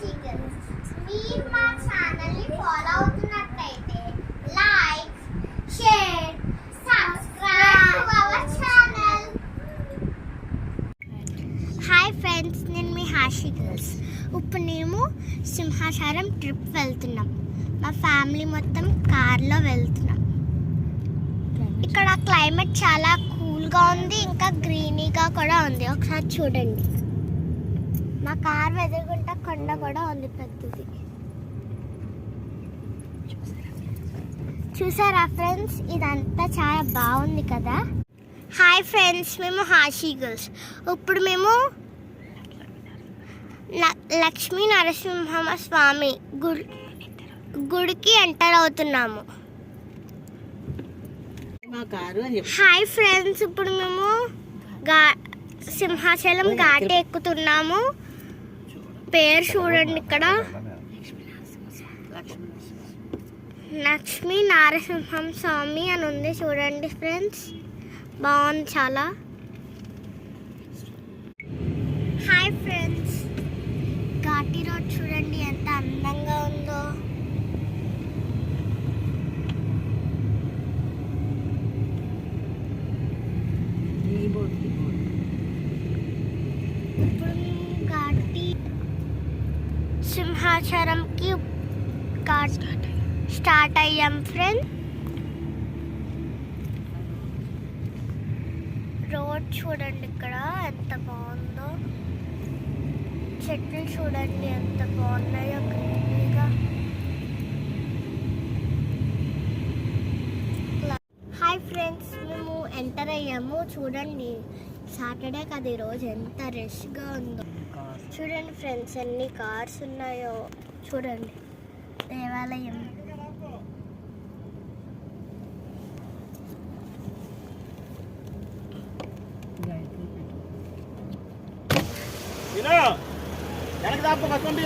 మీరు మా ఛానల్ని ఫాలో అవుతున్నట్లయితే like, share, subscribe to our channel. Hi friends, నేను మీ హాషి గర్ల్స్. ఇప్పుడు మేము సింహాచలం ట్రిప్ వెళ్తున్నాం. మా ఫ్యామిలీ మొత్తం కార్లో వెళ్తున్నాం. ఇక్కడ క్లైమేట్ చాలా కూల్గా ఉంది, ఇంకా గ్రీనీగా కూడా ఉంది. ఒకసారి చూడండి, మా కార్ ఎదురుగుంట కొండ కూడా ఉంది పెద్దది. చూసారా ఫ్రెండ్స్, ఇదంతా చాలా బాగుంది కదా. హాయ్ ఫ్రెండ్స్, మేము హాషి గర్ల్స్. ఇప్పుడు మేము లక్ష్మీ నరసింహస్వామి గుడికి ఎంటర్ అవుతున్నాము. హాయ్ ఫ్రెండ్స్, ఇప్పుడు మేము సింహాచలం ఘాట్ ఎక్కుతున్నాము. పేరు చూడండి, ఇక్కడ లక్ష్మీ నరసింహం స్వామి అని ఉంది. చూడండి ఫ్రెండ్స్, బాగుంది చాలా. హాయ్ ఫ్రెండ్స్, ఘాటి రోడ్ చూడండి ఎంత అందంగా ఉందో. ఇప్పుడు ఘాటి సింహాచలంకి స్టార్ట్ అయ్యాం ఫ్రెండ్స్. రోడ్ చూడండి ఇక్కడ ఎంత బాగుందో. చెట్లు చూడండి ఎంత బాగున్నాయో గ్రీనీగా. హాయ్ ఫ్రెండ్స్, మేము ఎంటర్ అయ్యాము. చూడండి, సాటర్డే కదా ఈరోజు, ఎంత రష్గా ఉందో. చూడండి ఫ్రెండ్స్, ఎన్ని కార్స్ ఉన్నాయో. చూడండి, దేవాలయం. వెనక దాపు కట్టుకుంటూ